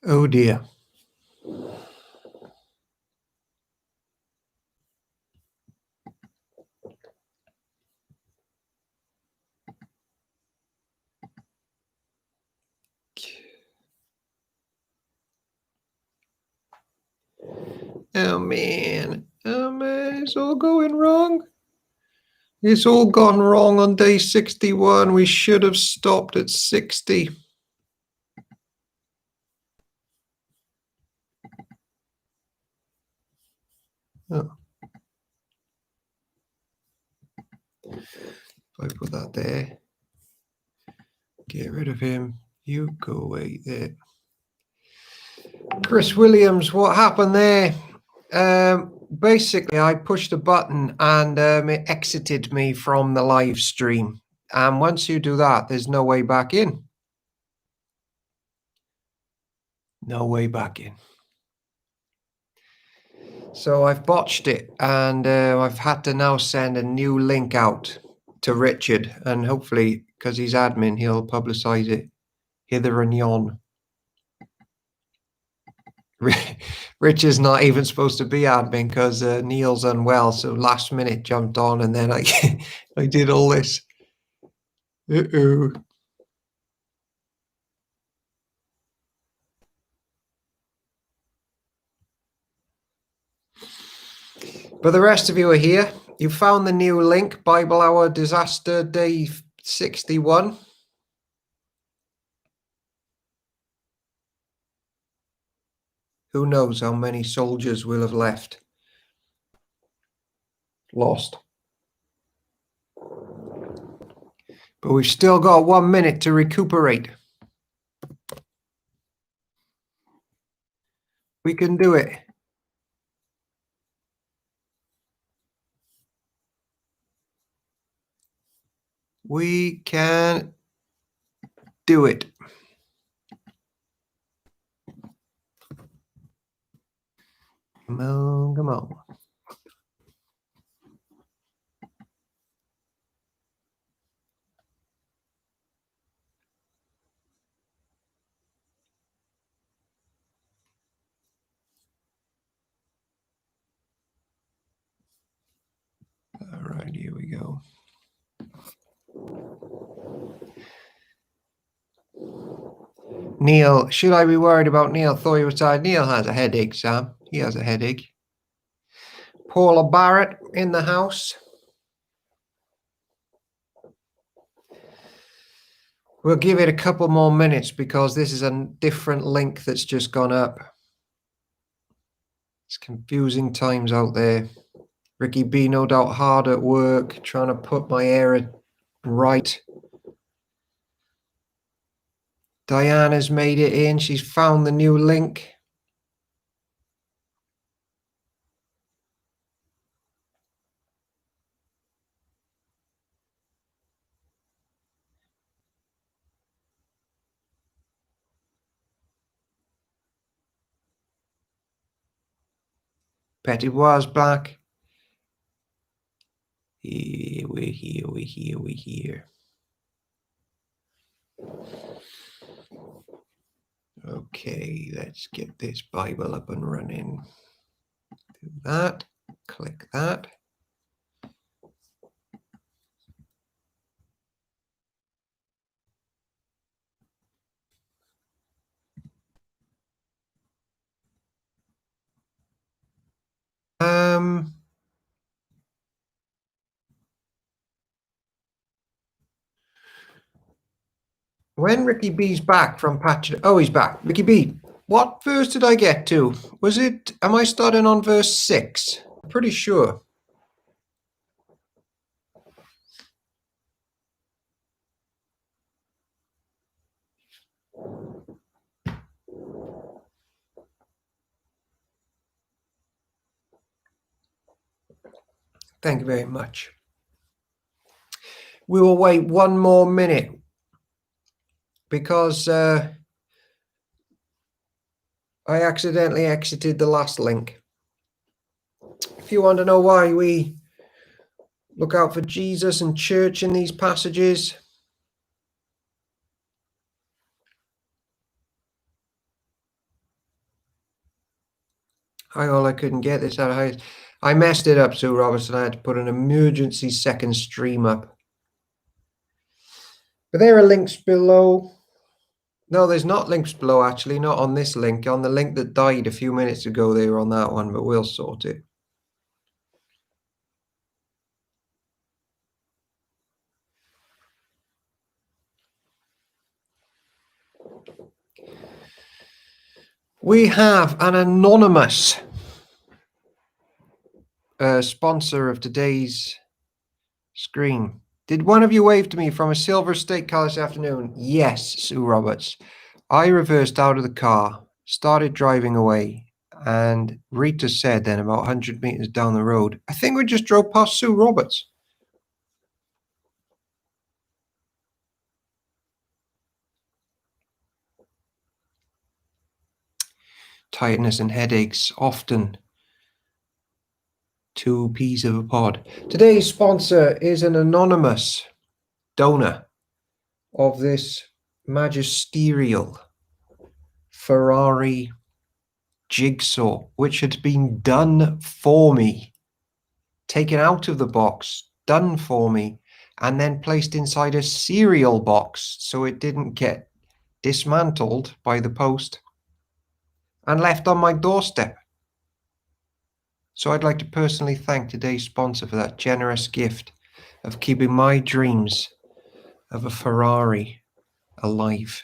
Oh dear. Oh man. Oh man, it's all going wrong. It's all gone wrong on day 61. We should have stopped at 60. Oh. If I put that there, get rid of him. You go away there. Chris Williams, what happened there? Basically, I pushed a button and it exited me from the live stream. And once you do that, there's no way back in. No way back in. So I've botched it, and I've had to now send a new link out to Richard, and hopefully, because he's admin, he'll publicize it hither and yon. Rich is not even supposed to be admin because Neil's unwell, so last minute jumped on, and then I I did all this. Uh-oh. But the rest of you are here. You found the new link, Bible Hour Disaster Day 61. Who knows how many soldiers will have left? Lost. But we've still got 1 minute to recuperate. We can do it. We can do it. Come on, come on. All right, here we go. Neil, should I be worried about Neil? Thought you were tired. Neil has a headache, Sam. He has a headache. Paula Barrett in the house. We'll give it a couple more minutes because this is a different link that's just gone up. It's confusing times out there. Ricky B, no doubt hard at work, trying to put my error right. Diana's made it in. She's found the new link. Petty was back. Here, we're here, we're here, we're here. Okay, let's get this Bible up and running. Do that, click that. When Ricky B's back from patch, oh, he's back. Ricky B, what verse did I get to? Was it, am I starting on verse 6? I'm pretty sure. Thank you very much. We will wait 1 more minute because I accidentally exited the last link. If you want to know why we look out for Jesus and church in these passages, I couldn't get this out of I messed it up, Sue Robertson. I had to put an emergency second stream up. But there are links below. No, there's not links below, actually. Not on this link. On the link that died a few minutes ago, they were on that one, but we'll sort it. We have an anonymous sponsor of today's screen. Did one of you wave to me from a Silver State car this afternoon? Yes, Sue Roberts. I reversed out of the car, started driving away, and Rita said then about 100 meters down the road, I think we just drove past Sue Roberts. Tiredness and headaches, often 2 peas of a pod. Today's sponsor is an anonymous donor of this magisterial Ferrari jigsaw, which had been done for me, taken out of the box, done for me, and then placed inside a cereal box so it didn't get dismantled by the post and left on my doorstep. So I'd like to personally thank today's sponsor for that generous gift of keeping my dreams of a Ferrari alive.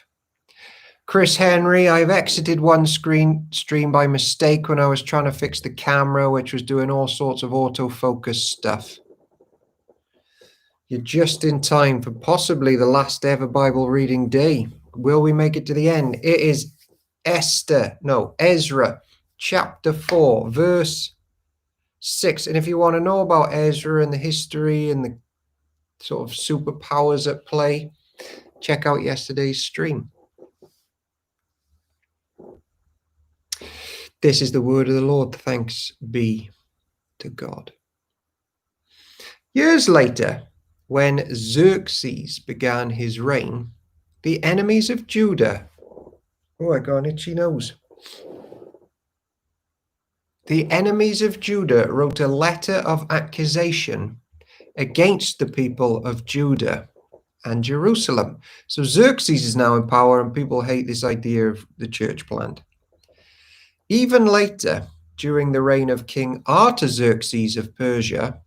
Chris Henry, I've exited one stream by mistake when I was trying to fix the camera, which was doing all sorts of autofocus stuff. You're just in time for possibly the last ever Bible reading day. Will we make it to the end? It is Ezra, chapter 4, verse 6. And if you want to know about Ezra and the history and the sort of superpowers at play, check out yesterday's stream. This is the word of the Lord. Thanks be to God. Years later, when Xerxes began his reign, the enemies of Judah... Oh, I got an itchy nose. The enemies of Judah wrote a letter of accusation against the people of Judah and Jerusalem. So Xerxes is now in power, and people hate this idea of the church plant. Even later, during the reign of King Artaxerxes of Persia,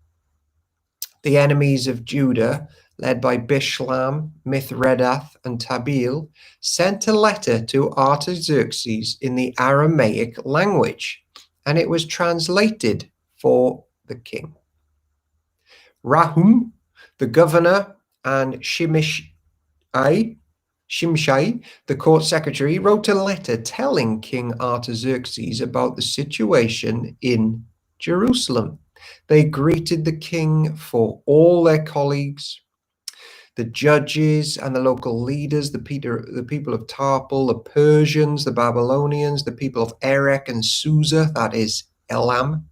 the enemies of Judah, led by Bishlam, Mithredath, and Tabeel, sent a letter to Artaxerxes in the Aramaic language, and it was translated for the king. Rahum, the governor, and Shimshai, the court secretary, wrote a letter telling King Artaxerxes about the situation in Jerusalem. They greeted the king for all their colleagues, the judges and the local leaders, the people of Tarpal, the Persians, the Babylonians, the people of Erech and Susa, that is Elam.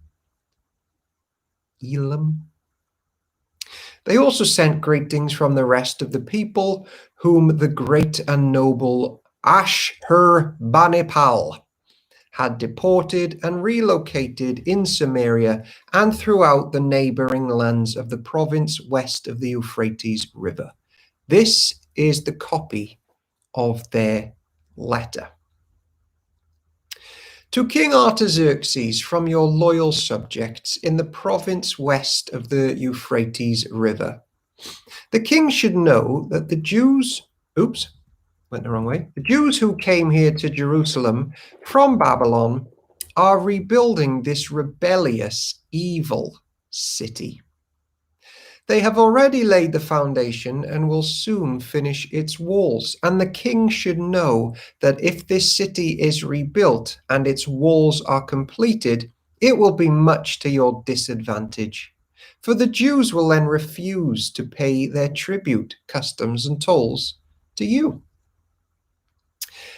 They also sent greetings from the rest of the people, whom the great and noble Ashurbanipal had deported and relocated in Samaria and throughout the neighboring lands of the province west of the Euphrates River. This is the copy of their letter. To King Artaxerxes, from your loyal subjects in the province west of the Euphrates River. The king should know that the Jews... Oops, went the wrong way. The Jews who came here to Jerusalem from Babylon are rebuilding this rebellious, evil city. They have already laid the foundation and will soon finish its walls. And the king should know that if this city is rebuilt and its walls are completed, it will be much to your disadvantage. For the Jews will then refuse to pay their tribute, customs, and tolls to you.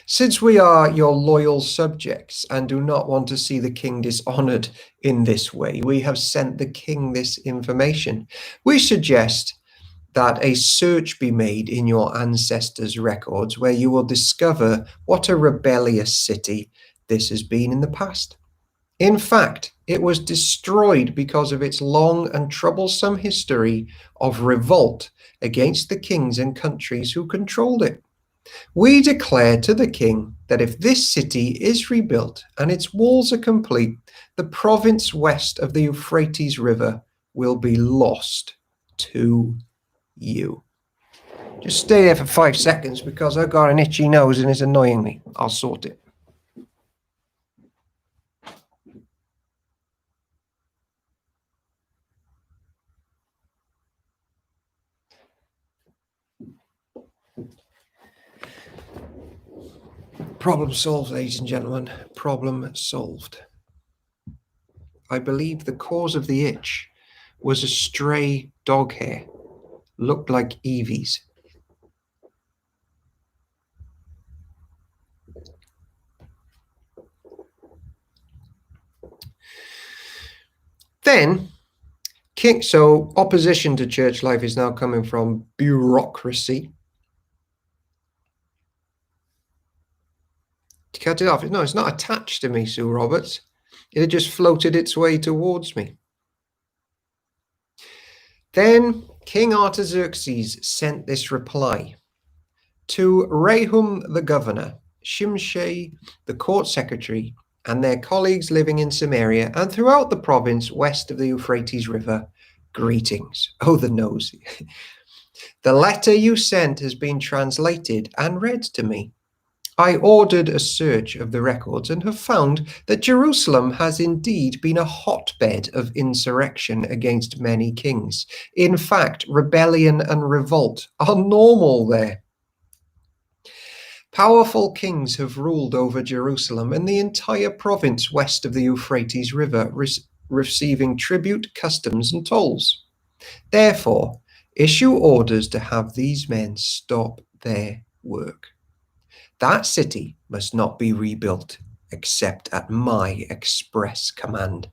Since we are your loyal subjects and do not want to see the king dishonored in this way, we have sent the king this information. We suggest that a search be made in your ancestors' records where you will discover what a rebellious city this has been in the past. In fact, it was destroyed because of its long and troublesome history of revolt against the kings and countries who controlled it. We declare to the king that if this city is rebuilt and its walls are complete, the province west of the Euphrates River will be lost to you. Just stay there for 5 seconds because I've got an itchy nose and it's annoying me. I'll sort it. Problem solved, ladies and gentlemen. Problem solved. I believe the cause of the itch was a stray dog hair. Looked like Evie's. Then, so opposition to church life is now coming from bureaucracy. To cut it off. No, it's not attached to me, Sue Roberts. It just floated its way towards me. Then King Artaxerxes sent this reply to Rehum the governor, Shimshai the court secretary, and their colleagues living in Samaria and throughout the province west of the Euphrates River. Greetings. Oh, the nose. The letter you sent has been translated and read to me. I ordered a search of the records and have found that Jerusalem has indeed been a hotbed of insurrection against many kings. In fact, rebellion and revolt are normal there. Powerful kings have ruled over Jerusalem and the entire province west of the Euphrates River, receiving tribute, customs, and tolls. Therefore, issue orders to have these men stop their work. That city must not be rebuilt except at my express command.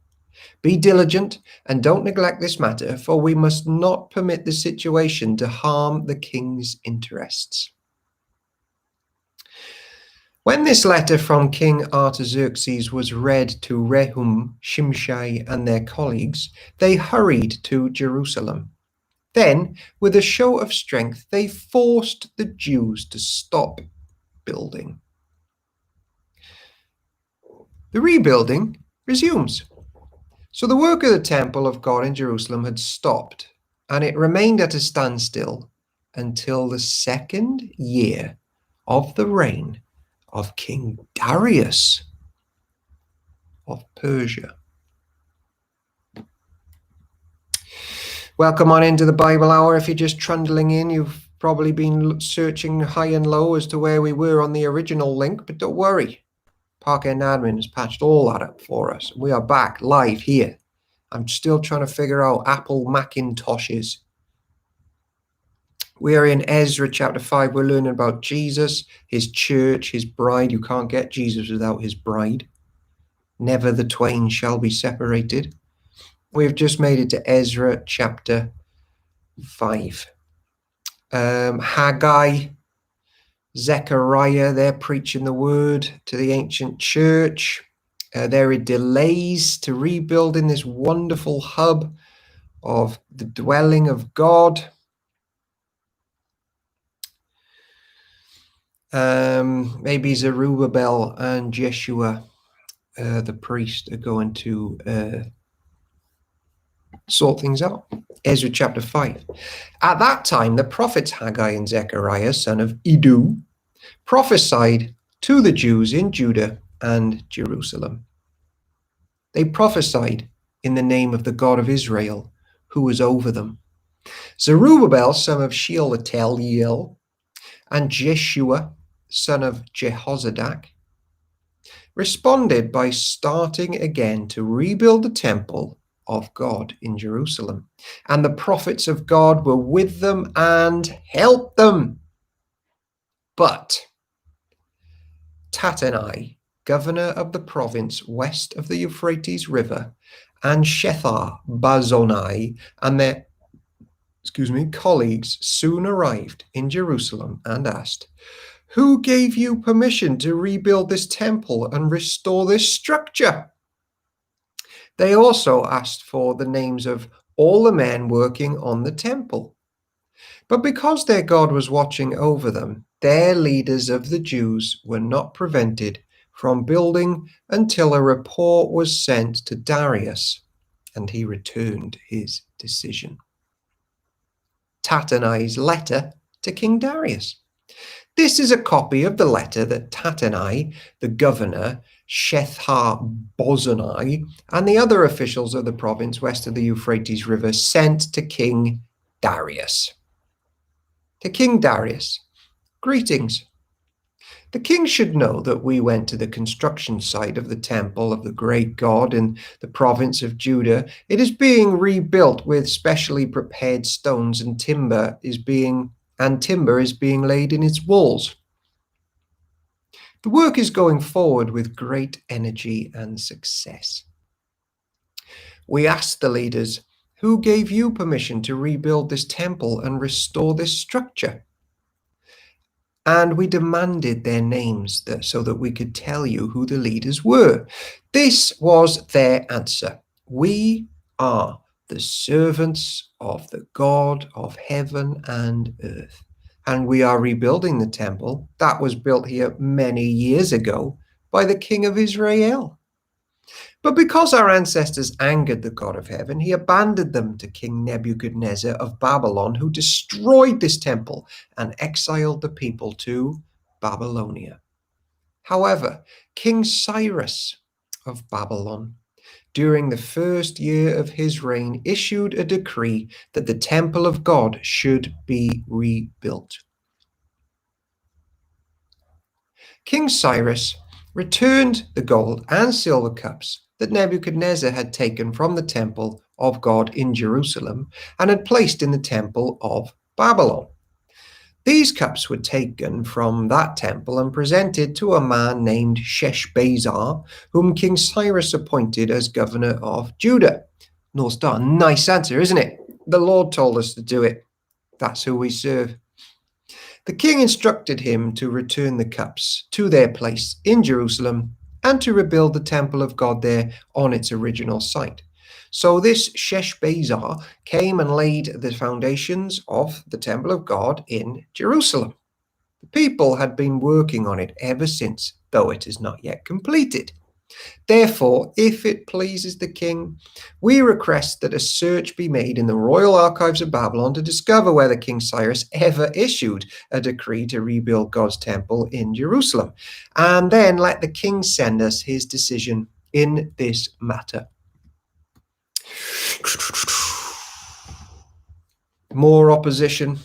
Be diligent and don't neglect this matter, for we must not permit the situation to harm the king's interests. When this letter from King Artaxerxes was read to Rehum, Shimshai, and their colleagues, they hurried to Jerusalem. Then, with a show of strength, they forced the Jews to stop building. The rebuilding resumes. So the work of the temple of God in Jerusalem had stopped, and it remained at a standstill until the second year of the reign of King Darius of Persia. Welcome on into the Bible Hour. If you're just trundling in, you've probably been searching high and low as to where we were on the original link, but don't worry. Parkend Admin has patched all that up for us. We are back live here. I'm still trying to figure out Apple Macintoshes. We are in Ezra chapter 5. We're learning about Jesus, his church, his bride. You can't get Jesus without his bride. Never the twain shall be separated. We've just made it to Ezra chapter 5. Haggai, Zechariah, they're preaching the word to the ancient church. There are delays to rebuilding this wonderful hub of the dwelling of God. Maybe Zerubbabel and Jeshua, the priest, are going to sort things out. Ezra chapter 5. At that time, the prophets Haggai and Zechariah, son of Iddo, prophesied to the Jews in Judah and Jerusalem. They prophesied in the name of the God of Israel, who was over them. Zerubbabel, son of Shealtiel, and Jeshua, son of Jehozadak, responded by starting again to rebuild the temple of God in Jerusalem. And the prophets of God were with them and helped them. But Tattenai, governor of the province west of the Euphrates River, and Shethar-Bazonai and their colleagues soon arrived in Jerusalem and asked, "Who gave you permission to rebuild this temple and restore this structure?" They also asked for the names of all the men working on the temple. But because their God was watching over them, their leaders of the Jews were not prevented from building until a report was sent to Darius, and he returned his decision. Tattenai's letter to King Darius. This is a copy of the letter that Tattenai, the governor, Shethar-Bozenai, and the other officials of the province west of the Euphrates River sent to King Darius. To King Darius, greetings. The king should know that we went to the construction site of the temple of the great God in the province of Judah. It is being rebuilt with specially prepared stones, and timber is being laid in its walls. The work is going forward with great energy and success. We asked the leaders, who gave you permission to rebuild this temple and restore this structure? And we demanded their names so that we could tell you who the leaders were. This was their answer. We are the servants of the God of heaven and earth. And we are rebuilding the temple that was built here many years ago by the king of Israel. But because our ancestors angered the God of heaven, he abandoned them to King Nebuchadnezzar of Babylon, who destroyed this temple and exiled the people to Babylonia. However, King Cyrus of Babylon, during the first year of his reign, issued a decree that the temple of God should be rebuilt. King Cyrus returned the gold and silver cups that Nebuchadnezzar had taken from the temple of God in Jerusalem and had placed in the temple of Babylon. These cups were taken from that temple and presented to a man named Sheshbazzar, whom King Cyrus appointed as governor of Judah. North Star, nice answer, isn't it? The Lord told us to do it. That's who we serve. The king instructed him to return the cups to their place in Jerusalem and to rebuild the temple of God there on its original site. So this Sheshbazzar came and laid the foundations of the temple of God in Jerusalem. The people had been working on it ever since, though it is not yet completed. Therefore, if it pleases the king, we request that a search be made in the royal archives of Babylon to discover whether King Cyrus ever issued a decree to rebuild God's temple in Jerusalem, and then let the king send us his decision in this matter. More opposition.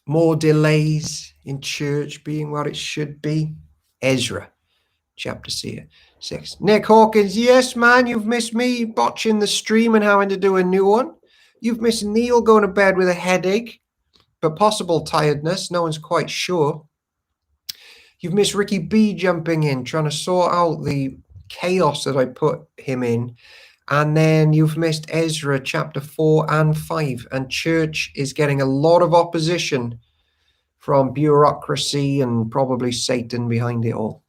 More delays in church being what it should be. Ezra, chapter 6. Nick Hawkins, yes, man, you've missed me botching the stream and having to do a new one. You've missed Neil going to bed with a headache, but possible tiredness. No one's quite sure. You've missed Ricky B jumping in, trying to sort out the chaos that I put him in. And then you've missed Ezra chapter 4 and 5. And church is getting a lot of opposition from bureaucracy and probably Satan behind it all.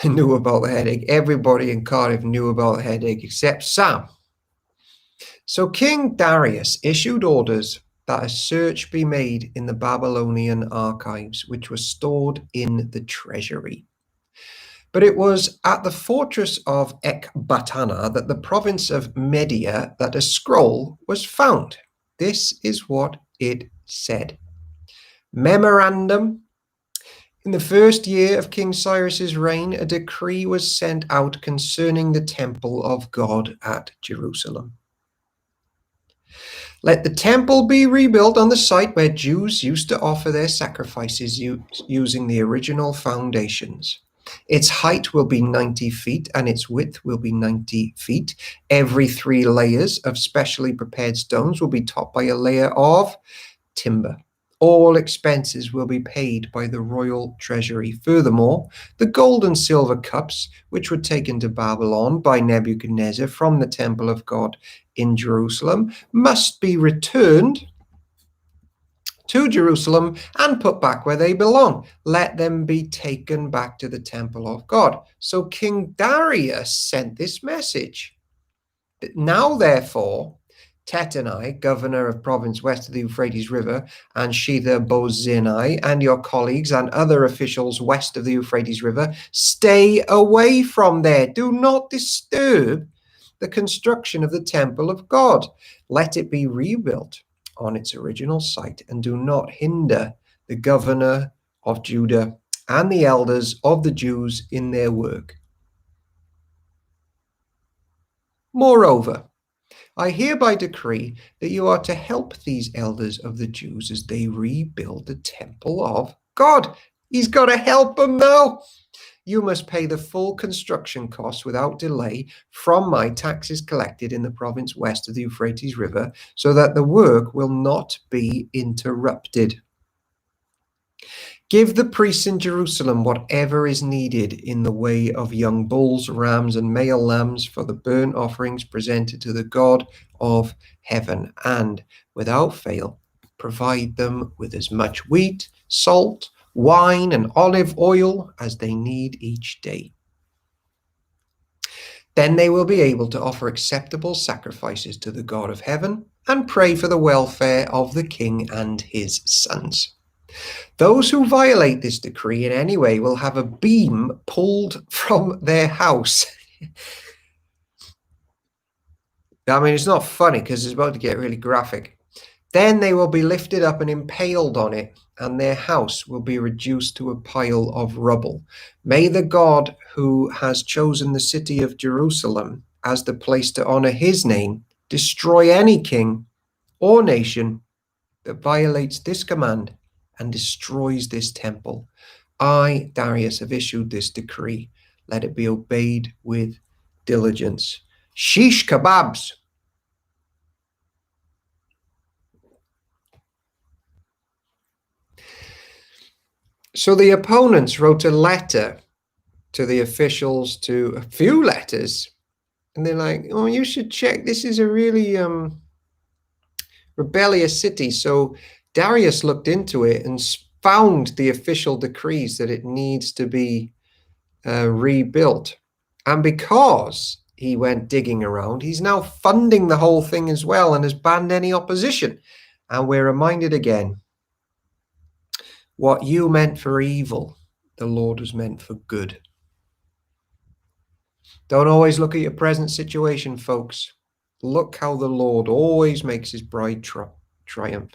I knew about the headache. Everybody in Cardiff knew about the headache except Sam. So King Darius issued orders that a search be made in the Babylonian archives, which were stored in the treasury. But it was at the fortress of Ecbatana that the province of Media that a scroll was found. This is what it said. Memorandum. In the first year of King Cyrus's reign, a decree was sent out concerning the temple of God at Jerusalem. Let the temple be rebuilt on the site where Jews used to offer their sacrifices using the original foundations. Its height will be 90 feet and its width will be 90 feet. Every 3 layers of specially prepared stones will be topped by a layer of timber. All expenses will be paid by the royal treasury. Furthermore, the gold and silver cups, which were taken to Babylon by Nebuchadnezzar from the temple of God in Jerusalem, must be returned to Jerusalem and put back where they belong. Let them be taken back to the temple of God. So King Darius sent this message. Now, therefore, Tattenai, governor of province west of the Euphrates River, and Shethar-bozenai, and your colleagues and other officials west of the Euphrates River, stay away from there. Do not disturb the construction of the temple of God. Let it be rebuilt on its original site, and do not hinder the governor of Judah and the elders of the Jews in their work. Moreover, I hereby decree that you are to help these elders of the Jews as they rebuild the temple of God. He's got to help them now. You must pay the full construction costs without delay from my taxes collected in the province west of the Euphrates River, so that the work will not be interrupted. Give the priests in Jerusalem whatever is needed in the way of young bulls, rams, and male lambs for the burnt offerings presented to the God of heaven, and, without fail, provide them with as much wheat, salt, wine, and olive oil as they need each day. Then they will be able to offer acceptable sacrifices to the God of heaven and pray for the welfare of the king and his sons. Those who violate this decree in any way will have a beam pulled from their house. I mean, it's not funny because it's about to get really graphic. Then they will be lifted up and impaled on it, and their house will be reduced to a pile of rubble. May the God who has chosen the city of Jerusalem as the place to honor his name destroy any king or nation that violates this command and destroys this temple. I, Darius, have issued this decree. Let it be obeyed with diligence. Shish kebabs. So the opponents wrote a letter to the officials, to a few letters, and they're like, oh, you should check. This is a really rebellious city. So Darius looked into it and found the official decrees that it needs to be rebuilt. And because he went digging around, he's now funding the whole thing as well and has banned any opposition. And we're reminded again, what you meant for evil, the Lord has meant for good. Don't always look at your present situation, folks. Look how the Lord always makes his bride triumph.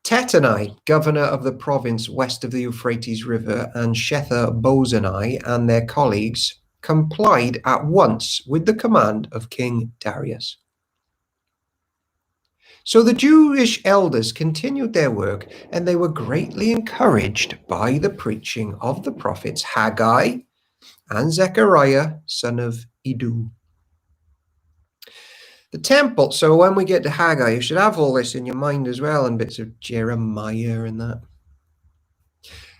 Tattenai, governor of the province west of the Euphrates River, and Shethar-bozenai and their colleagues complied at once with the command of King Darius. So the Jewish elders continued their work, and they were greatly encouraged by the preaching of the prophets Haggai and Zechariah, son of Iddo. The temple, so when we get to Haggai, you should have all this in your mind as well, and bits of Jeremiah and that.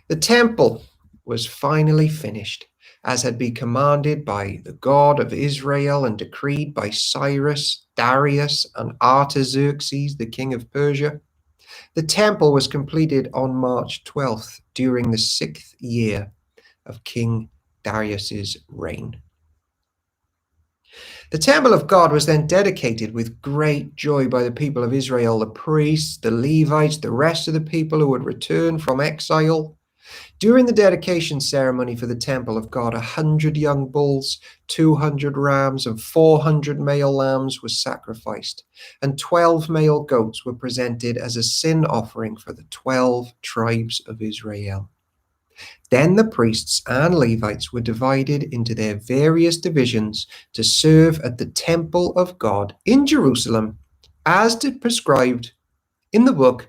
The temple was finally finished, as had been commanded by the God of Israel and decreed by Cyrus, Darius, and Artaxerxes, the king of Persia. The temple was completed on March 12th, during the 6th year of King Darius's reign. The temple of God was then dedicated with great joy by the people of Israel, the priests, the Levites, the rest of the people who had returned from exile. During the dedication ceremony for the temple of God, 100 young bulls, 200 rams, and 400 male lambs were sacrificed, and 12 male goats were presented as a sin offering for the 12 tribes of Israel. Then the priests and Levites were divided into their various divisions to serve at the temple of God in Jerusalem, as prescribed in the book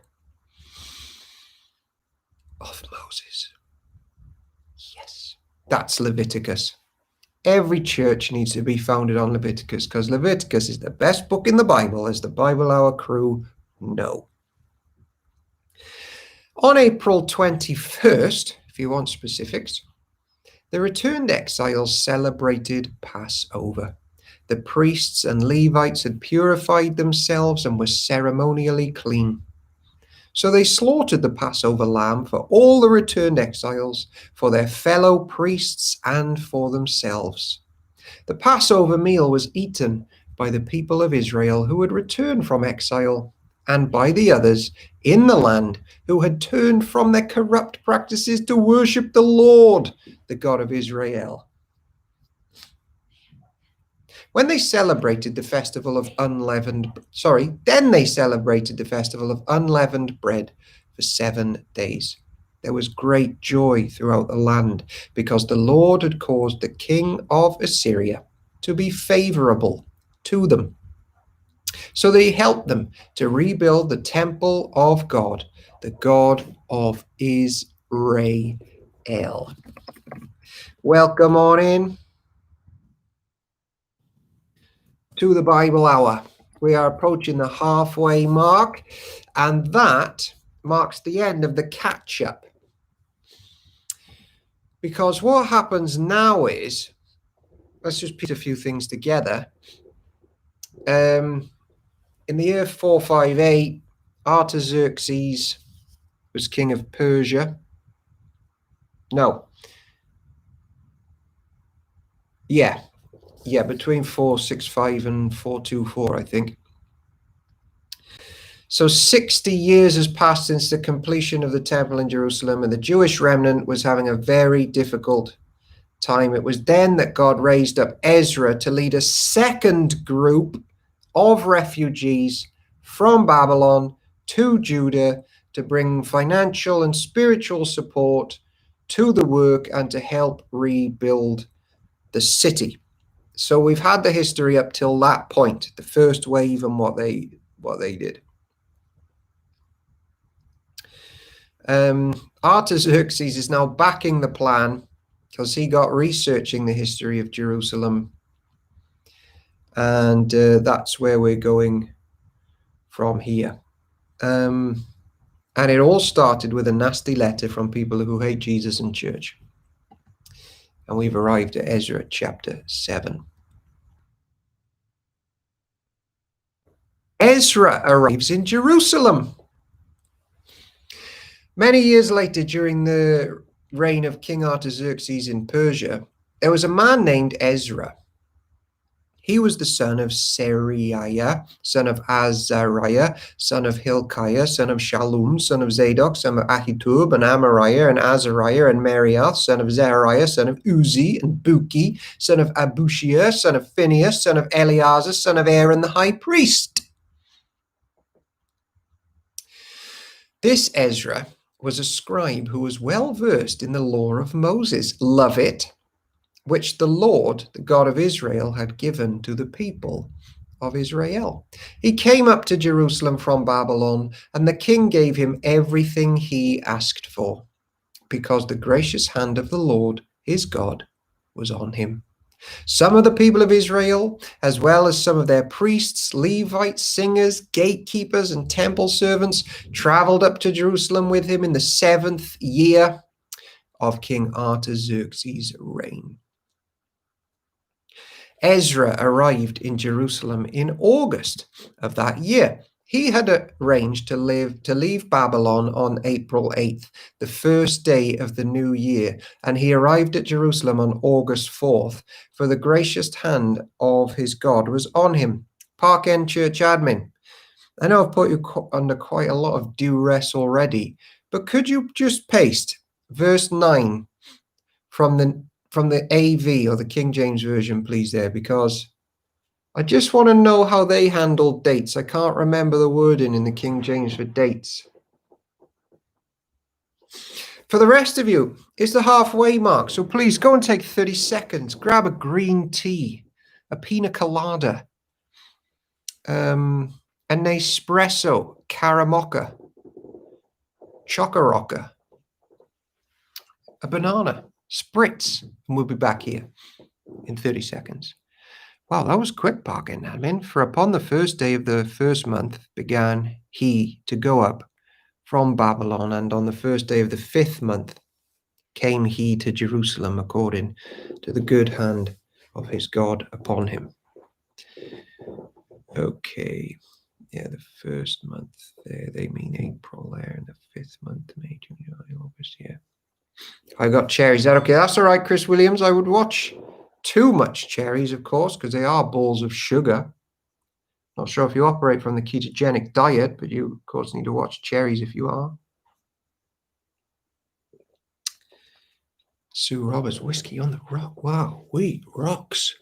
of Moses. Yes, that's Leviticus. Every church needs to be founded on Leviticus, because Leviticus is the best book in the Bible, as the Bible Hour crew know. On April 21st, if you want specifics, the returned exiles celebrated Passover. The priests and Levites had purified themselves and were ceremonially clean. So they slaughtered the Passover lamb for all the returned exiles, for their fellow priests, and for themselves. The Passover meal was eaten by the people of Israel who had returned from exile, and by the others in the land who had turned from their corrupt practices to worship the Lord, the God of Israel. Then they celebrated the festival of unleavened bread for 7 days. There was great joy throughout the land because the Lord had caused the king of Assyria to be favorable to them. So they helped them to rebuild the temple of God, the God of Israel. Welcome on in to the Bible Hour. We are approaching the halfway mark, and that marks the end of the catch-up. Because what happens now is, let's just put a few things together. In the year 458, Artaxerxes was king of Persia. Between 465 and 424, I think. So 60 years has passed since the completion of the temple in Jerusalem, and the Jewish remnant was having a very difficult time. It was then that God raised up Ezra to lead a second group of refugees from Babylon to Judah to bring financial and spiritual support to the work and to help rebuild the city. So we've had the history up till that point, the first wave and what they did. Artaxerxes is now backing the plan because he got researching the history of Jerusalem, and that's where we're going from here. And it all started with a nasty letter from people who hate Jesus and church. And we've arrived at Ezra chapter 7. Ezra arrives in Jerusalem. Many years later, during the reign of King Artaxerxes in Persia, there was a man named Ezra. He was the son of Seraiah, son of Azariah, son of Hilkiah, son of Shallum, son of Zadok, son of Ahitub, and Amariah, and Azariah, and Meriath, son of Zechariah, son of Uzi, and Buki, son of Abushia, son of Phinehas, son of Eleazar, son of Aaron the high priest. This Ezra was a scribe who was well versed in the law of Moses, love it, which the Lord, the God of Israel, had given to the people of Israel. He came up to Jerusalem from Babylon, and the king gave him everything he asked for, because the gracious hand of the Lord, his God, was on him. Some of the people of Israel, as well as some of their priests, Levites, singers, gatekeepers, and temple servants, traveled up to Jerusalem with him in the 7th year of King Artaxerxes' reign. Ezra arrived in Jerusalem in August of that year. He had arranged to leave Babylon on April 8th, the first day of the new year, and he arrived at Jerusalem on August 4th, for the gracious hand of his God was on him. Park End Church admin, I know I've put you under quite a lot of duress already, but could you just paste verse 9 from the AV or the King James Version, please, there, because I just want to know how they handled dates. I can't remember the wording in the King James for dates. For the rest of you, it's the halfway mark, so please go and take 30 seconds. Grab a green tea, a pina colada, an espresso, caramocha, chocorocca, a banana, spritz, and we'll be back here in 30 seconds. Wow, that was quick, Park End admin. For upon the first day of the first month began he to go up from Babylon, and on the first day of the 5th month came he to Jerusalem according to the good hand of his God upon him. Okay, Yeah, the first month there, they mean April there, and the fifth month, May, June, July, August, yeah. I got cherries. Is that okay? That's all right, Chris Williams. I would watch too much cherries, of course, because they are balls of sugar. Not sure if you operate from the ketogenic diet, but you, of course, need to watch cherries if you are. Sue Roberts, whiskey on the rock. Wow, wheat rocks.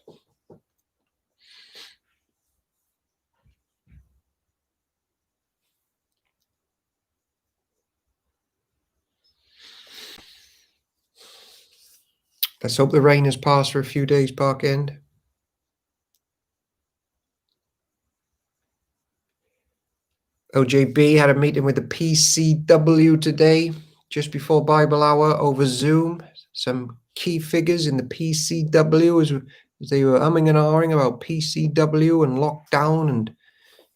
Let's hope the rain has passed for a few days, Park End. OJB had a meeting with the PCW today, just before Bible Hour over Zoom. Some key figures in the PCW as they were umming and ahhing about PCW and lockdown and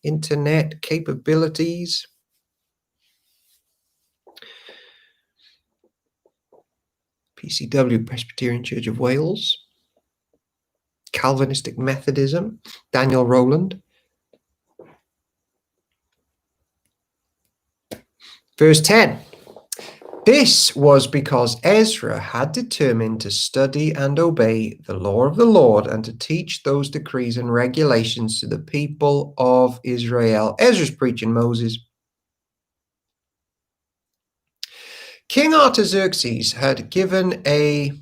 internet capabilities. PCW, Presbyterian Church of Wales. Calvinistic Methodism, Daniel Rowland. Verse 10. This was because Ezra had determined to study and obey the law of the Lord and to teach those decrees and regulations to the people of Israel. Ezra's preaching Moses. King Artaxerxes had given I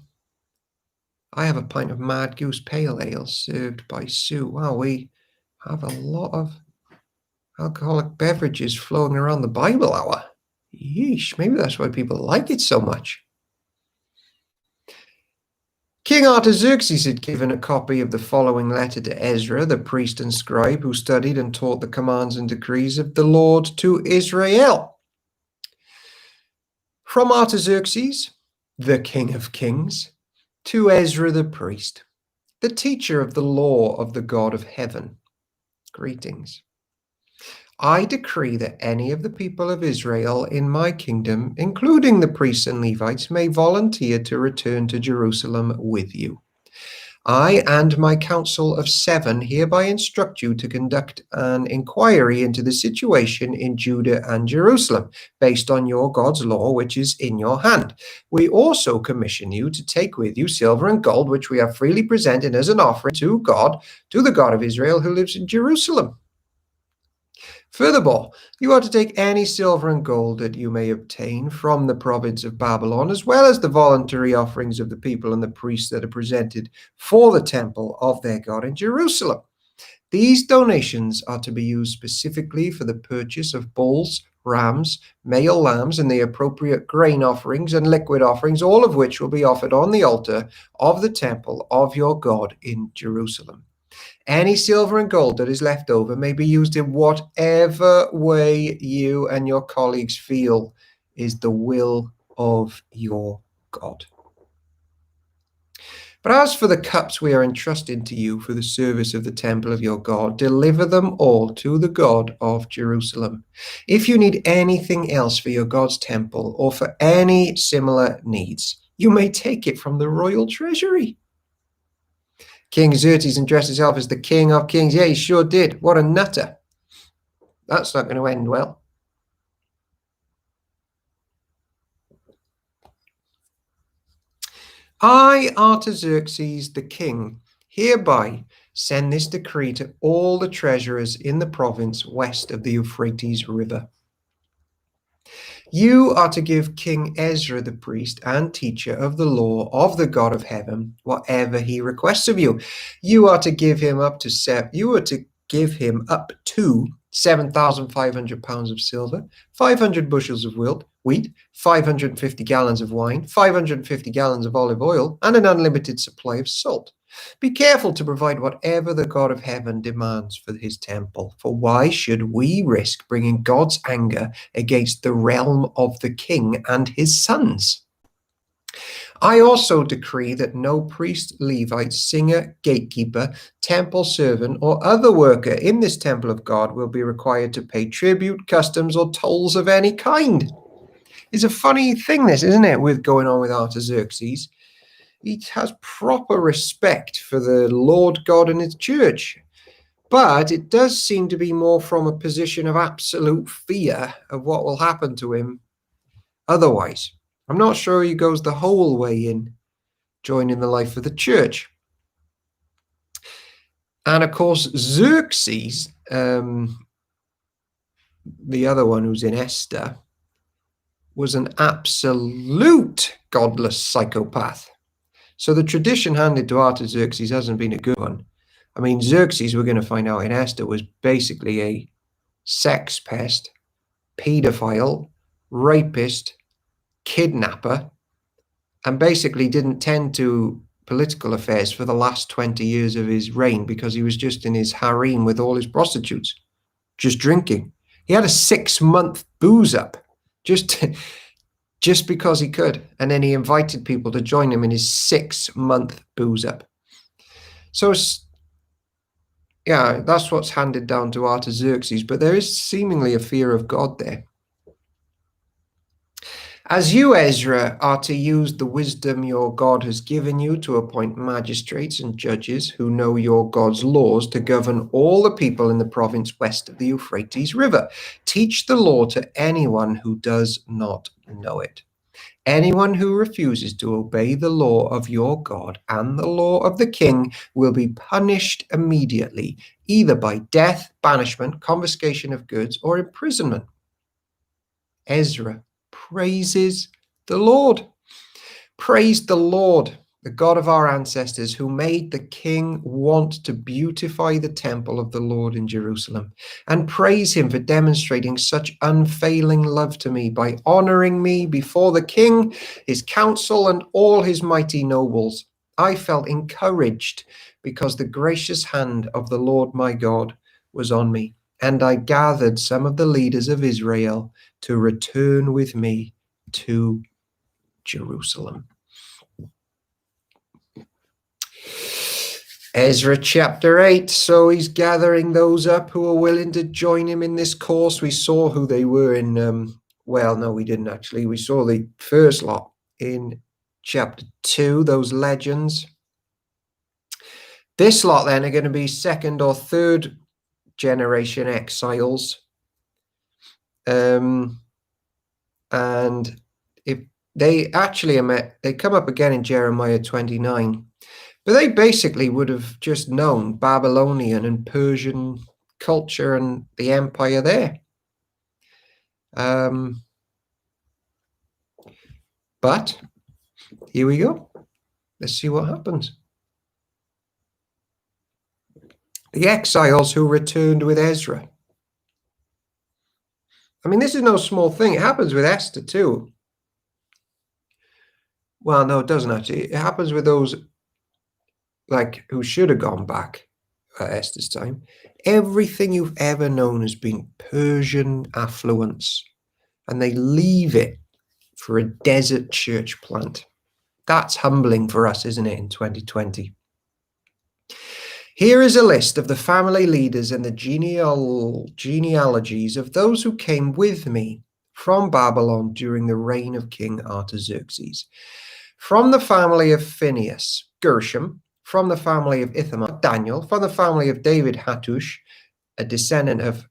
have a pint of Mad Goose Pale Ale served by Sue. Wow, we have a lot of alcoholic beverages flowing around the Bible Hour. Yeesh, maybe that's why people like it so much. King Artaxerxes had given a copy of the following letter to Ezra, the priest and scribe, who studied and taught the commands and decrees of the Lord to Israel. From Artaxerxes, the King of Kings, to Ezra the priest, the teacher of the law of the God of heaven. Greetings. I decree that any of the people of Israel in my kingdom, including the priests and Levites, may volunteer to return to Jerusalem with you. I and my council of 7 hereby instruct you to conduct an inquiry into the situation in Judah and Jerusalem, based on your God's law, which is in your hand. We also commission you to take with you silver and gold, which we have freely presented as an offering to God, to the God of Israel who lives in Jerusalem. Furthermore, you are to take any silver and gold that you may obtain from the province of Babylon, as well as the voluntary offerings of the people and the priests that are presented for the temple of their God in Jerusalem. These donations are to be used specifically for the purchase of bulls, rams, male lambs, and the appropriate grain offerings and liquid offerings, all of which will be offered on the altar of the temple of your God in Jerusalem. Any silver and gold that is left over may be used in whatever way you and your colleagues feel is the will of your God. But as for the cups we are entrusting to you for the service of the temple of your God, deliver them all to the God of Jerusalem. If you need anything else for your God's temple or for any similar needs, you may take it from the royal treasury. King Xerxes addressed himself as the king of kings. Yeah, he sure did. What a nutter. That's not going to end well. I, Artaxerxes the king, hereby send this decree to all the treasurers in the province west of the Euphrates River. You are to give King Ezra the priest and teacher of the law of the God of heaven whatever he requests of you. You are to give him up to 7,500 pounds of silver, 500 bushels of wheat, 550 gallons of wine, 550 gallons of olive oil, and an unlimited supply of salt. Be careful to provide whatever the God of heaven demands for his temple, for why should we risk bringing God's anger against the realm of the king and his sons? I also decree that no priest, Levite, singer, gatekeeper, temple servant, or other worker in this temple of God will be required to pay tribute, customs, or tolls of any kind. It's a funny thing, this, isn't it, with going on with Artaxerxes? He has proper respect for the Lord God and his church. But it does seem to be more from a position of absolute fear of what will happen to him otherwise. I'm not sure he goes the whole way in joining the life of the church. And of course, Xerxes, the other one who's in Esther, was an absolute godless psychopath. So the tradition handed to Artaxerxes hasn't been a good one. I mean, Xerxes, we're going to find out in Esther, was basically a sex pest, paedophile, rapist, kidnapper, and basically didn't tend to political affairs for the last 20 years of his reign because he was just in his harem with all his prostitutes, just drinking. He had a 6-month booze up just because he could. And then he invited people to join him in his 6-month booze up. So, yeah, that's what's handed down to Artaxerxes, but there is seemingly a fear of God there. As you, Ezra, are to use the wisdom your God has given you to appoint magistrates and judges who know your God's laws to govern all the people in the province west of the Euphrates River. Teach the law to anyone who does not know it. Anyone who refuses to obey the law of your God and the law of the king will be punished immediately, either by death, banishment, confiscation of goods, or imprisonment. Ezra praises the Lord. Praise the Lord, the God of our ancestors, who made the king want to beautify the temple of the Lord in Jerusalem. And praise him for demonstrating such unfailing love to me by honoring me before the king, his council, and all his mighty nobles. I felt encouraged because the gracious hand of the Lord my God was on me. And I gathered some of the leaders of Israel to return with me to Jerusalem. Ezra chapter 8. So he's gathering those up who are willing to join him in this course. We saw who they were in, well, no, we didn't actually. We saw the first lot in chapter 2, those legends. This lot then are going to be second or third generation exiles. And if they actually they come up again in Jeremiah 29, but they basically would have just known Babylonian and Persian culture and the empire there. But here we go. Let's see what happens. The exiles who returned with Ezra. I mean, this is no small thing. It happens with Esther too. Well, no, it doesn't actually. It happens with those like who should have gone back at Esther's time. Everything you've ever known has been Persian affluence, and they leave it for a desert church plant. That's humbling for us, isn't it, in 2020? Here is a list of the family leaders and the genealogies of those who came with me from Babylon during the reign of King Artaxerxes. From the family of Phinehas, Gershom. From the family of Ithamar, Daniel. From the family of David, Hattush, a descendant of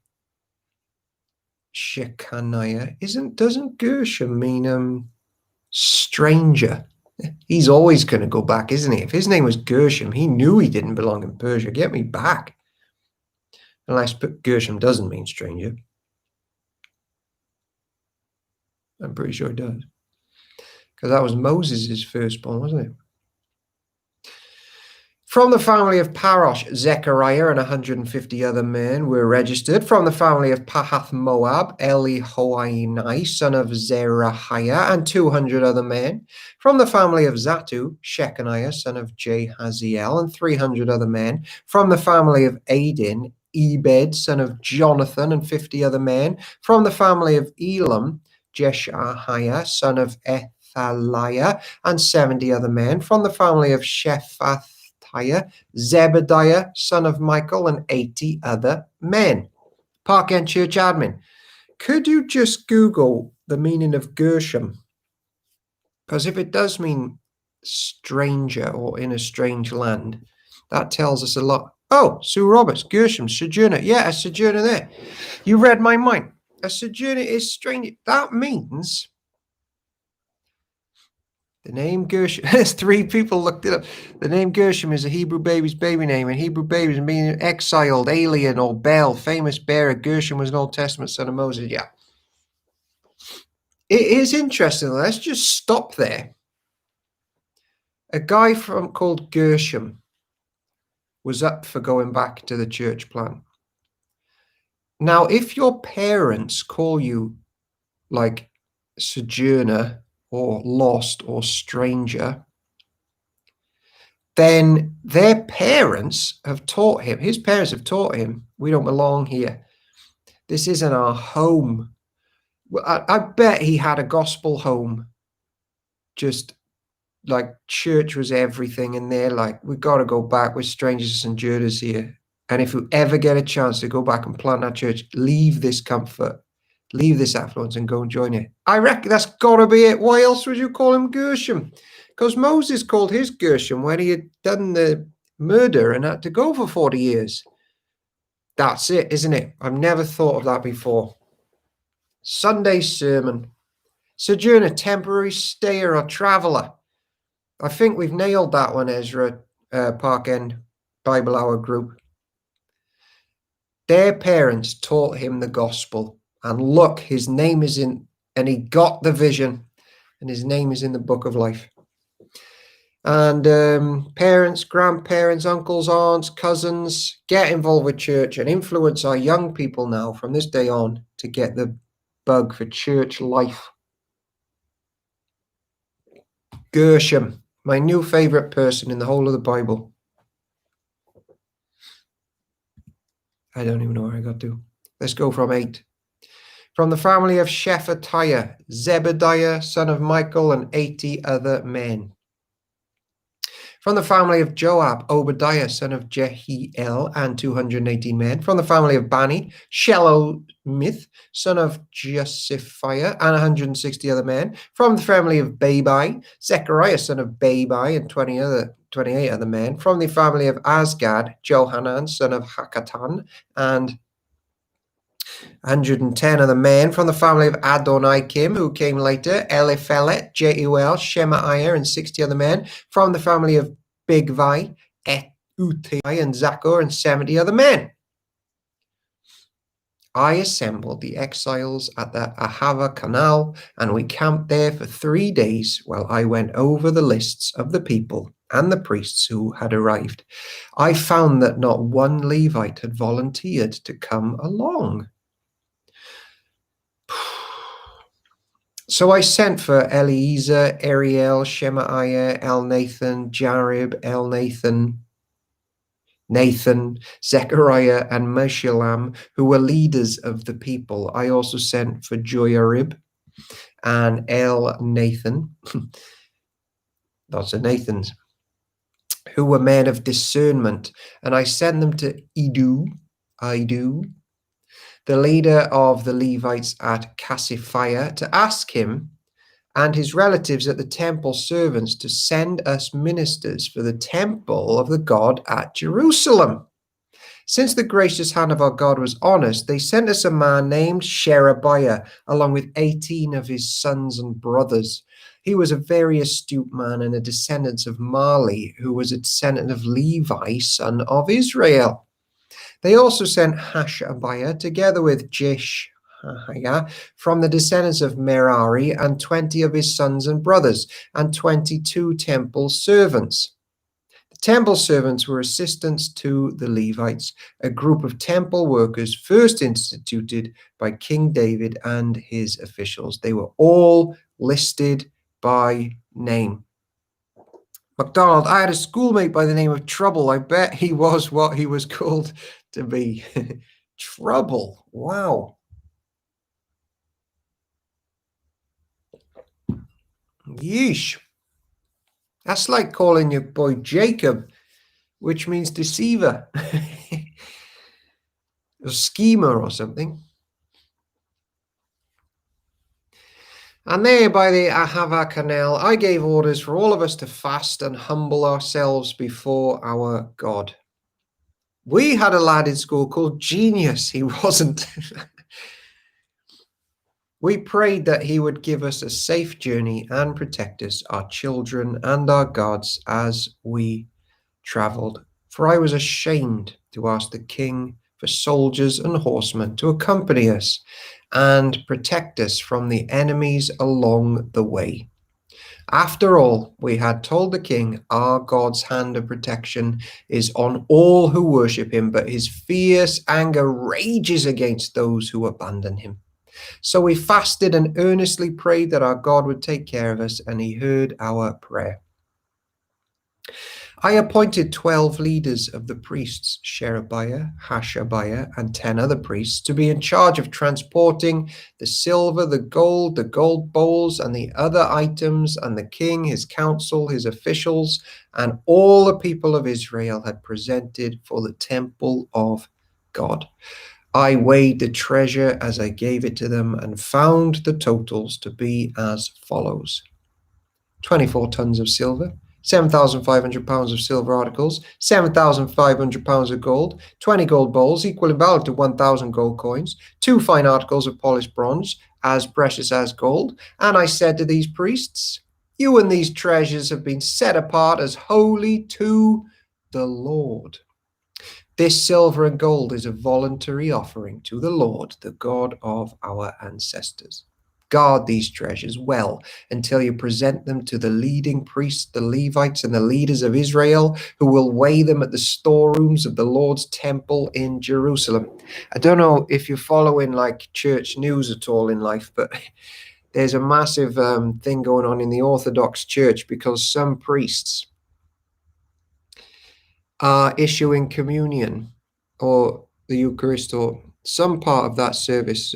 Shechaniah. Doesn't Gershom mean stranger? He's always going to go back, isn't he? If his name was Gershom, he knew he didn't belong in Persia. Get me back. Unless Gershom doesn't mean stranger. I'm pretty sure it does. Because that was Moses' firstborn, wasn't it? From the family of Parosh, Zechariah and 150 other men were registered. From the family of Pahath Moab, Elihoenai, son of Zerahiah, and 200 other men. From the family of Zatu, Shechaniah, son of Jehaziel, and 300 other men. From the family of Adin, Ebed, son of Jonathan, and 50 other men. From the family of Elam, Jeshahiah, son of Ethaliah, and 70 other men. From the family of Shephath, Zebediah, son of Michael, and 80 other men. Park End Church admin, could you just Google the meaning of Gershom? Because if it does mean stranger or in a strange land, that tells us a lot. Oh, Sue Roberts, Gershom, sojourner. Yeah, a sojourner there. You read my mind. A sojourner is strange. That means the name Gershom. There's 3 people looked it up. The name Gershom is a Hebrew baby's baby name, and Hebrew babies mean exiled, alien, or Bel, famous bearer. Gershom was an Old Testament son of Moses. Yeah. It is interesting. Let's just stop there. A guy called Gershom was up for going back to the church plan. Now, if your parents call you like sojourner or lost or stranger, then their parents have taught him, his parents have taught him, we don't belong here. This isn't our home. I bet he had a gospel home, just like church was everything, and they're like, we got to go back, we're strangers and sojourners here. And if you ever get a chance to go back and plant that church, leave this comfort, leave this affluence, and go and join it. I reckon that's got to be it. Why else would you call him Gershom? Because Moses called his Gershom when he had done the murder and had to go for 40 years. That's it, isn't it? I've never thought of that before. Sunday sermon. Sojourner, temporary stayer or traveller. I think we've nailed that one, Ezra, Park End Bible Hour group. Their parents taught him the gospel. And look, his name is in, and he got the vision, and his name is in the book of life. And parents, grandparents, uncles, aunts, cousins, get involved with church and influence our young people now from this day on to get the bug for church life. Gershom, my new favorite person in the whole of the Bible. I don't even know where I got to. Let's go from 8. From the family of Shephatiah, Zebediah, son of Michael, and 80 other men. From the family of Joab, Obadiah, son of Jehiel, and 218 men. From the family of Bani, Shelomith, son of Josiphiah, and 160 other men. From the family of Babai, Zechariah, son of Babai, and 28 other men. From the family of Azgad, Johanan, son of Hakatan, and 110 other men. From the family of Adonikim, who came later, Eliphelet, Jeuel, Shemaiah, and 60 other men. From the family of Bigvai, Utai, and Zachor, and 70 other men. I assembled the exiles at the Ahava Canal, and we camped there for 3 days while I went over the lists of the people and the priests who had arrived. I found that not one Levite had volunteered to come along. So I sent for Eliezer, Ariel, Shemaiah, Elnathan, Jarib, Elnathan, Nathan, Zechariah, and Meshullam, who were leaders of the people. I also sent for Joyarib and Elnathan, lots of Nathans, who were men of discernment, and I sent them to Idu, the leader of the Levites at Cassiphia, to ask him and his relatives at the temple servants to send us ministers for the temple of the God at Jerusalem. Since the gracious hand of our God was on us, they sent us a man named Sherebiah, along with 18 of his sons and brothers. He was a very astute man and a descendant of Mali, who was a descendant of Levi, son of Israel. They also sent Hashabiah together with Jeshiah from the descendants of Merari, and 20 of his sons and brothers, and 22 temple servants. The temple servants were assistants to the Levites, a group of temple workers first instituted by King David and his officials. They were all listed by name. MacDonald, I had a schoolmate by the name of Trouble. I bet he was what he was called to be. Trouble. Wow. Yeesh. That's like calling your boy Jacob, which means deceiver. Or schemer or something. And there by the Ahava Canal, I gave orders for all of us to fast and humble ourselves before our God. We had a lad in school called Genius. He wasn't. We prayed that he would give us a safe journey and protect us, our children, and our gods as we travelled. For I was ashamed to ask the king for soldiers and horsemen to accompany us and protect us from the enemies along the way. After all, we had told the king, our God's hand of protection is on all who worship him, but his fierce anger rages against those who abandon him. So we fasted and earnestly prayed that our God would take care of us, and he heard our prayer. I appointed 12 leaders of the priests, Sherebiah, Hashabiah, and 10 other priests, to be in charge of transporting the silver, the gold bowls, and the other items, and the king, his council, his officials, and all the people of Israel had presented for the temple of God. I weighed the treasure as I gave it to them and found the totals to be as follows: 24 tons of silver, 7,500 pounds of silver articles, 7,500 pounds of gold, 20 gold bowls equal in value to 1,000 gold coins, 2 fine articles of polished bronze, as precious as gold. And I said to these priests, you and these treasures have been set apart as holy to the Lord. This silver and gold is a voluntary offering to the Lord, the God of our ancestors. Guard these treasures well until you present them to the leading priests, the Levites, and the leaders of Israel, who will weigh them at the storerooms of the Lord's temple in Jerusalem. I don't know if you're following like church news at all in life, but there's a massive thing going on in the Orthodox Church because some priests are issuing communion or the Eucharist or some part of that service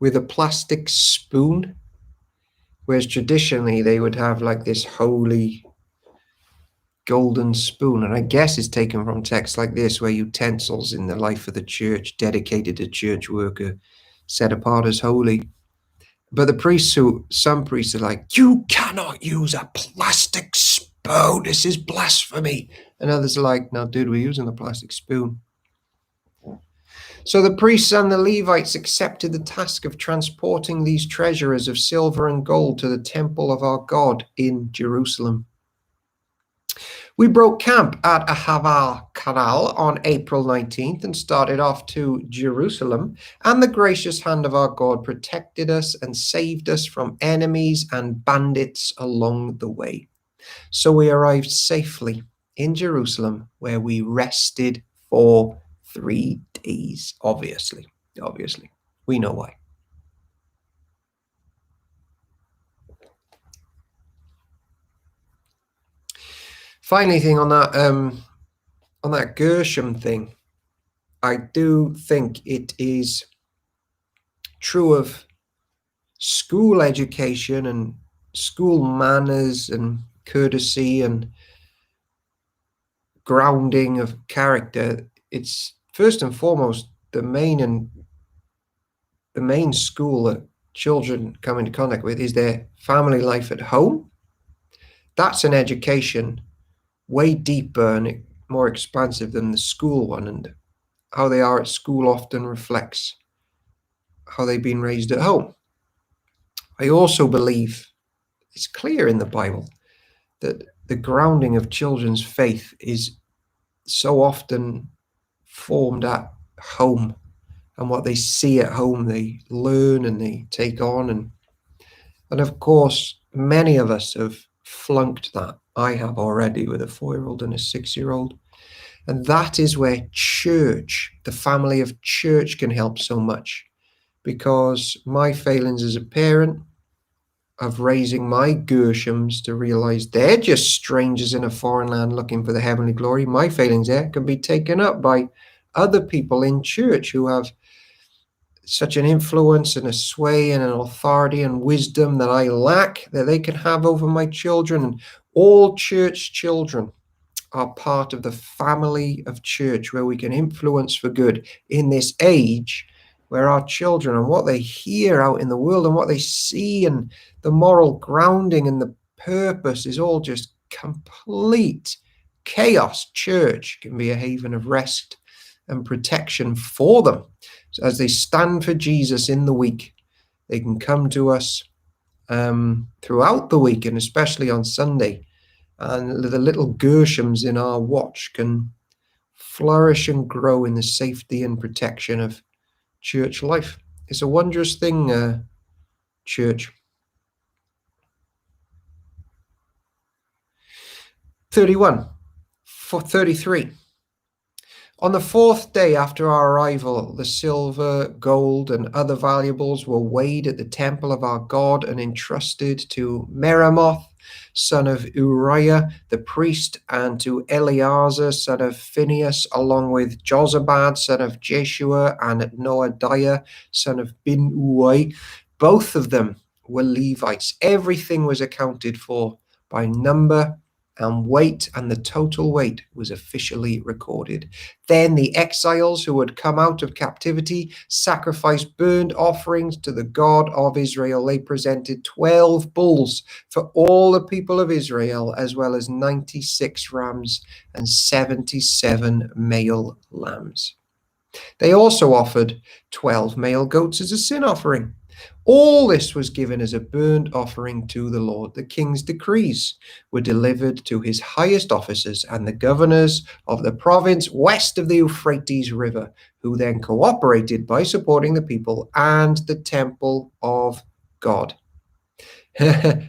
with a plastic spoon, whereas traditionally they would have like this holy golden spoon. And I guess it's taken from texts like this, where utensils in the life of the church dedicated to church work are set apart as holy. But some priests are like, you cannot use a plastic spoon, this is blasphemy. And others are like, no, dude, we're using the plastic spoon. So the priests and the Levites accepted the task of transporting these treasures of silver and gold to the temple of our God in Jerusalem. We broke camp at Ahava Canal on April 19th and started off to Jerusalem, and the gracious hand of our God protected us and saved us from enemies and bandits along the way. So we arrived safely in Jerusalem, where we rested for 3 days. Obviously, we know why. Finally, thing on that Gershom thing, I do think it is true of school education and school manners and courtesy and grounding of character. It's first and foremost the main school that children come into contact with is their family life at home. That's an education way deeper and more expansive than the school one, and how they are at school often reflects how they've been raised at home. I also believe it's clear in the Bible that the grounding of children's faith is so often formed at home, and what they see at home they learn and they take on, and of course many of us have flunked that. I have already, with a 4-year-old and a 6-year-old. And that is where church, the family of church, can help so much, because my failings as a parent of raising my Gershoms to realize they're just strangers in a foreign land looking for the heavenly glory, my failings there can be taken up by other people in church who have such an influence and a sway and an authority and wisdom that I lack, that they can have over my children. And all church children are part of the family of church, where we can influence for good in this age where our children and what they hear out in the world and what they see and the moral grounding and the purpose is all just complete chaos, church can be a haven of rest and protection for them. So as they stand for Jesus in the week, they can come to us throughout the week, and especially on Sunday. And the little Gershams in our watch can flourish and grow in the safety and protection of church life. It's a wondrous thing, church. 33. On the fourth day after our arrival, the silver, gold, and other valuables were weighed at the temple of our God and entrusted to Meremoth, son of Uriah, the priest, and to Eleazar, son of Phinehas, along with Jozabad, son of Jeshua, and Noadiah, son of Binnui. Both of them were Levites. Everything was accounted for by number and weight, and the total weight was officially recorded. Then the exiles who had come out of captivity sacrificed burnt offerings to the God of Israel. They presented 12 bulls for all the people of Israel, as well as 96 rams and 77 male lambs. They also offered 12 male goats as a sin offering. All this was given as a burnt offering to the Lord. The king's decrees were delivered to his highest officers and the governors of the province west of the Euphrates River, who then cooperated by supporting the people and the temple of God.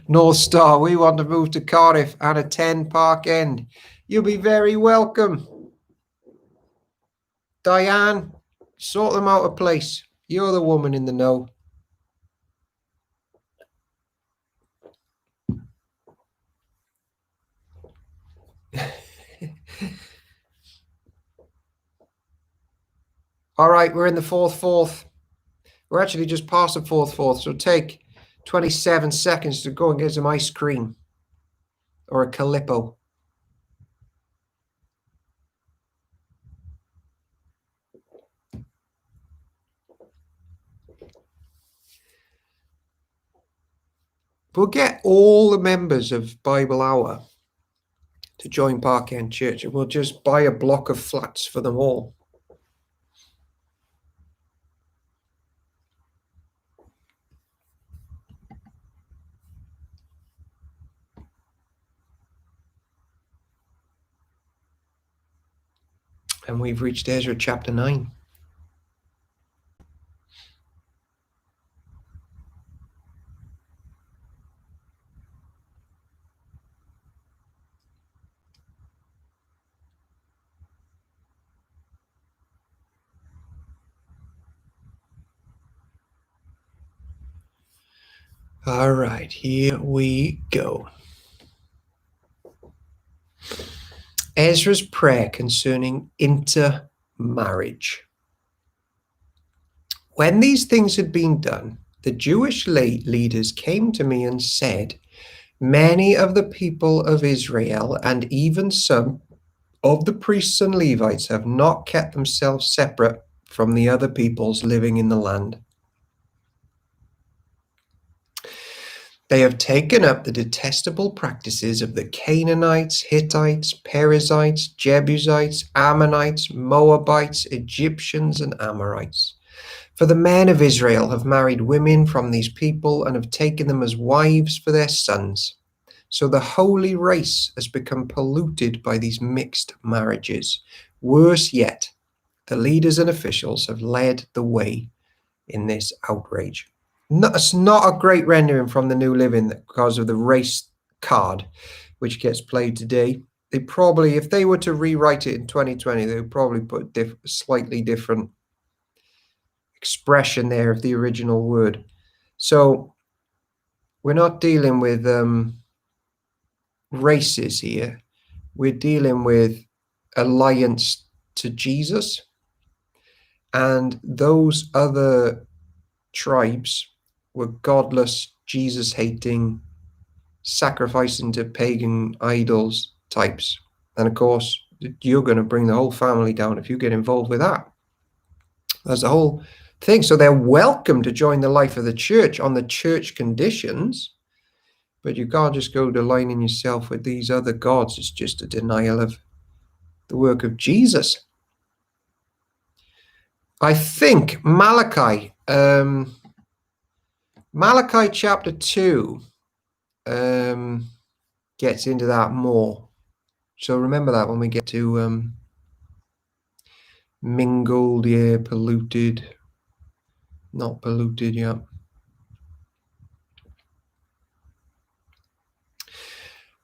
North Star, we want to move to Cardiff and attend Park End. You'll be very welcome. Diane, sort them out a place. You're the woman in the know. All right, we're in the fourth. We're actually just past the fourth, so take 27 seconds to go and get some ice cream or a Calippo. We'll get all the members of Bible Hour to join Park End Church, and we'll just buy a block of flats for them all. And we've reached Ezra chapter 9. All right, here we go. Ezra's prayer concerning intermarriage. When these things had been done, the Jewish leaders came to me and said, "Many of the people of Israel and even some of the priests and Levites have not kept themselves separate from the other peoples living in the land. They have taken up the detestable practices of the Canaanites, Hittites, Perizzites, Jebusites, Ammonites, Moabites, Egyptians, and Amorites. For the men of Israel have married women from these people and have taken them as wives for their sons. So the holy race has become polluted by these mixed marriages. Worse yet, the leaders and officials have led the way in this outrage." It's not a great rendering from the New Living because of the race card, which gets played today. They probably, if they were to rewrite it in 2020, they would probably put slightly different expression there of the original word. So we're not dealing with races here. We're dealing with alliance to Jesus, and those other tribes were godless, Jesus-hating, sacrificing to pagan idols types. And of course, you're going to bring the whole family down if you get involved with that. That's the whole thing. So they're welcome to join the life of the church on the church conditions, but you can't just go aligning yourself with these other gods. It's just a denial of the work of Jesus. I think Malachi chapter 2 gets into that more. So remember that when we get to mingled, yeah, polluted, not polluted, yeah.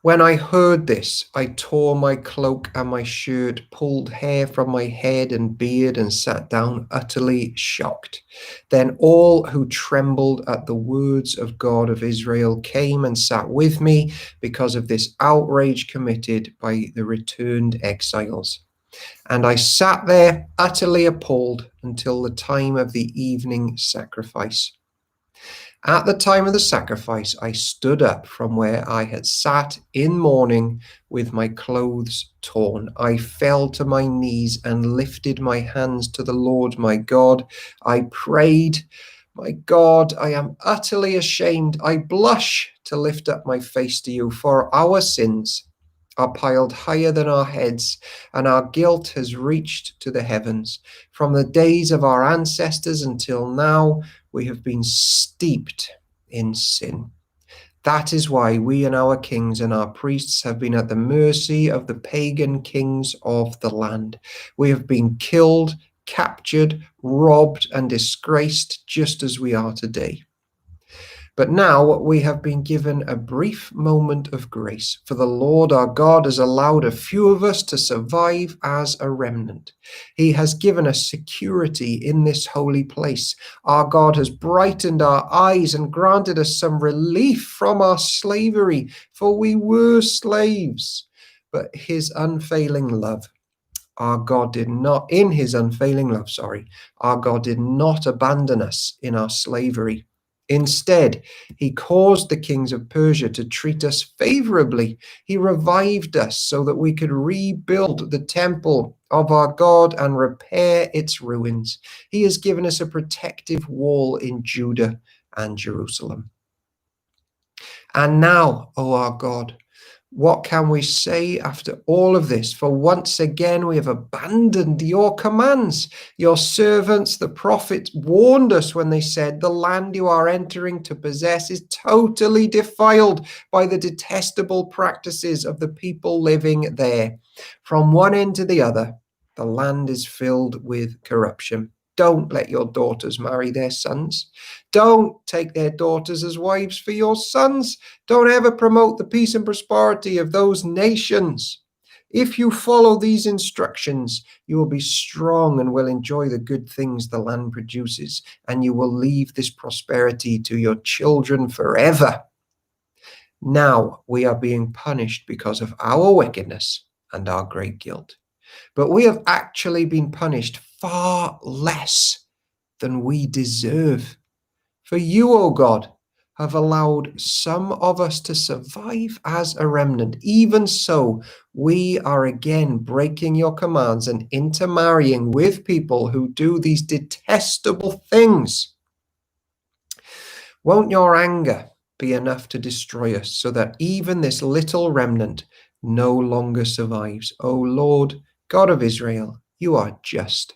When I heard this, I tore my cloak and my shirt, pulled hair from my head and beard, and sat down utterly shocked. Then all who trembled at the words of God of Israel came and sat with me because of this outrage committed by the returned exiles. And I sat there utterly appalled until the time of the evening sacrifice. At the time of the sacrifice, I stood up from where I had sat in mourning with my clothes torn. I fell to my knees and lifted my hands to the Lord my God. I prayed, my God, I am utterly ashamed. I blush to lift up my face to you, for our sins are piled higher than our heads, and our guilt has reached to the heavens. From the days of our ancestors until now, we have been steeped in sin. That is why we and our kings and our priests have been at the mercy of the pagan kings of the land. We have been killed, captured, robbed, and disgraced just as we are today. But now we have been given a brief moment of grace, for the Lord our God has allowed a few of us to survive as a remnant. He has given us security in this holy place. Our God has brightened our eyes and granted us some relief from our slavery, for we were slaves. But his unfailing love, our God did not abandon us in our slavery. Instead, he caused the kings of Persia to treat us favorably. He revived us so that we could rebuild the temple of our God and repair its ruins. He has given us a protective wall in Judah and Jerusalem. And now, O our God, what can we say after all of this? For once again, we have abandoned your commands. Your servants, the prophets, warned us when they said, the land you are entering to possess is totally defiled by the detestable practices of the people living there. From one end to the other, the land is filled with corruption. Don't let your daughters marry their sons. Don't take their daughters as wives for your sons. Don't ever promote the peace and prosperity of those nations. If you follow these instructions, you will be strong and will enjoy the good things the land produces, and you will leave this prosperity to your children forever. Now we are being punished because of our wickedness and our great guilt. But we have actually been punished far less than we deserve. For you, O God, have allowed some of us to survive as a remnant. Even so, we are again breaking your commands and intermarrying with people who do these detestable things. Won't your anger be enough to destroy us so that even this little remnant no longer survives? O Lord, God of Israel, you are just.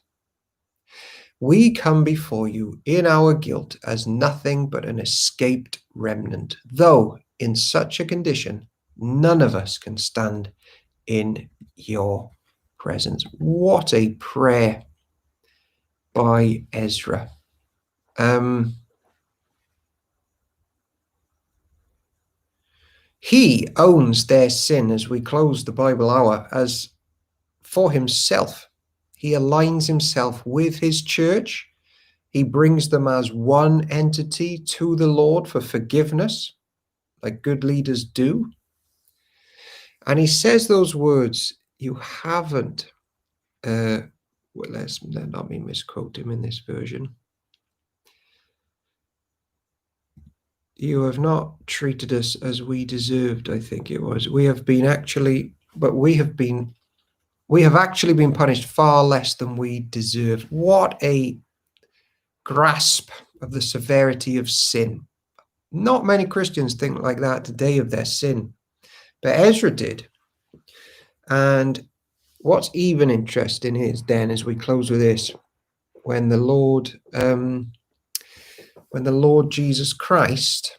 We come before you in our guilt as nothing but an escaped remnant, though in such a condition, none of us can stand in your presence. What a prayer by Ezra. He owns their sin, as we close the Bible hour, as for himself. He aligns himself with his church. He brings them as one entity to the Lord for forgiveness, like good leaders do. And he says those words, you haven't, let not me misquote him in this version. You have not treated us as we deserved, I think it was. We have actually been punished far less than we deserve. What a grasp of the severity of sin. Not many Christians think like that today of their sin, but Ezra did. And what's even interesting is then, as we close with this, when the Lord Jesus Christ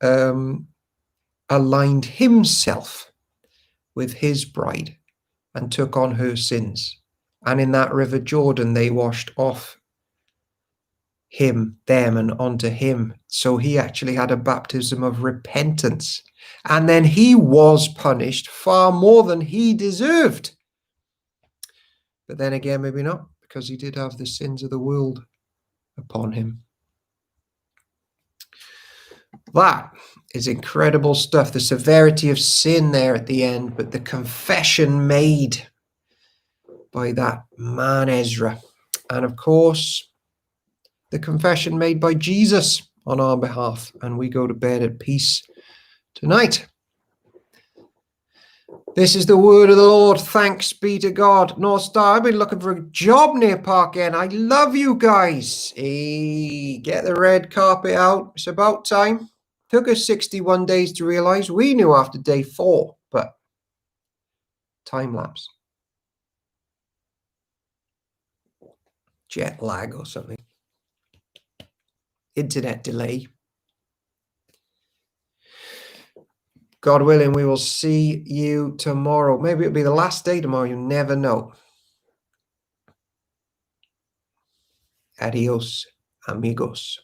aligned himself with his bride and took on her sins, and in that river Jordan they washed off them and onto him. So he actually had a baptism of repentance, and then he was punished far more than he deserved. But then again, maybe not, because he did have the sins of the world upon him. That is incredible stuff. The severity of sin there at the end, but the confession made by that man Ezra, and of course the confession made by Jesus on our behalf, and we go to bed at peace tonight. This is the word of the Lord. Thanks be to God. North Star, I've been looking for a job near Park End. I love you guys. Hey, get the red carpet out. It's about time. Took us 61 days to realize. We knew after day 4, but time lapse. Jet lag or something. Internet delay. God willing, we will see you tomorrow. Maybe it'll be the last day tomorrow. You never know. Adios, amigos.